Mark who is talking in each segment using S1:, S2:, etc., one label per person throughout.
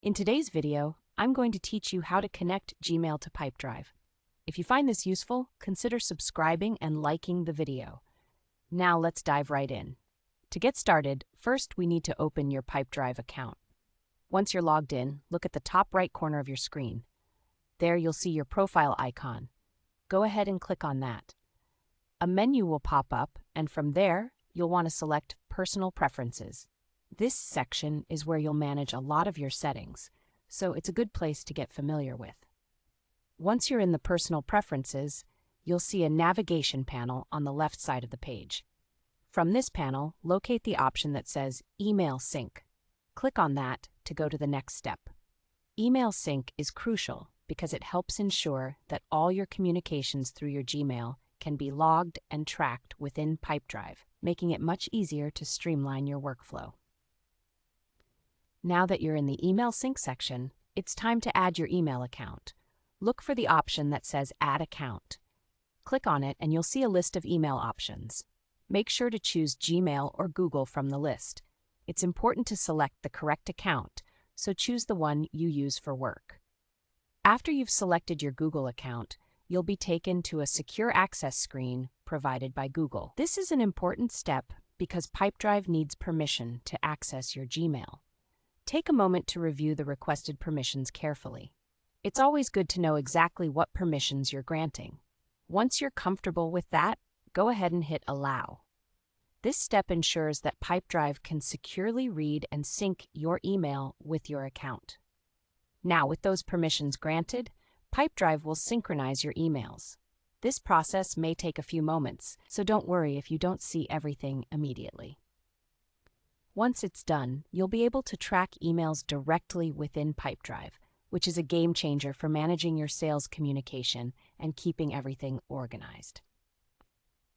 S1: In today's video, I'm going to teach you how to connect Gmail to Pipedrive. If you find this useful, consider subscribing and liking the video. Now let's dive right in. To get started, first we need to open your Pipedrive account. Once you're logged in, look at the top right corner of your screen. There you'll see your profile icon. Go ahead and click on that. A menu will pop up, and from there, you'll want to select Personal Preferences. This section is where you'll manage a lot of your settings, so it's a good place to get familiar with. Once you're in the Personal Preferences, you'll see a navigation panel on the left side of the page. From this panel, locate the option that says Email Sync. Click on that to go to the next step. Email Sync is crucial because it helps ensure that all your communications through your Gmail can be logged and tracked within Pipedrive, making it much easier to streamline your workflow. Now that you're in the Email Sync section, it's time to add your email account. Look for the option that says Add Account. Click on it and you'll see a list of email options. Make sure to choose Gmail or Google from the list. It's important to select the correct account, so choose the one you use for work. After you've selected your Google account, you'll be taken to a secure access screen provided by Google. This is an important step because Pipedrive needs permission to access your Gmail. Take a moment to review the requested permissions carefully. It's always good to know exactly what permissions you're granting. Once you're comfortable with that, go ahead and hit Allow. This step ensures that Pipedrive can securely read and sync your email with your account. Now, with those permissions granted, Pipedrive will synchronize your emails. This process may take a few moments, so don't worry if you don't see everything immediately. Once it's done, you'll be able to track emails directly within Pipedrive, which is a game changer for managing your sales communication and keeping everything organized.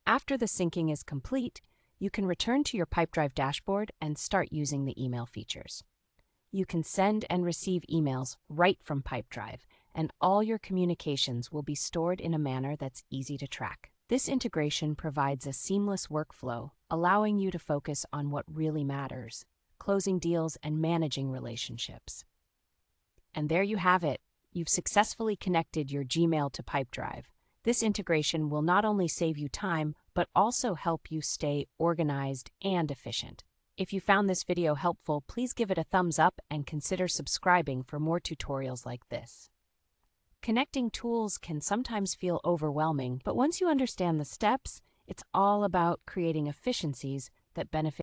S1: After the syncing is complete, you can return to your Pipedrive dashboard and start using the email features. You can send and receive emails right from Pipedrive, and all your communications will be stored in a manner that's easy to track. This integration provides a seamless workflow, allowing you to focus on what really matters, closing deals and managing relationships. And there you have it. You've successfully connected your Gmail to Pipedrive. This integration will not only save you time, but also help you stay organized and efficient. If you found this video helpful, please give it a thumbs up and consider subscribing for more tutorials like this. Connecting tools can sometimes feel overwhelming, but once you understand the steps, it's all about creating efficiencies that benefit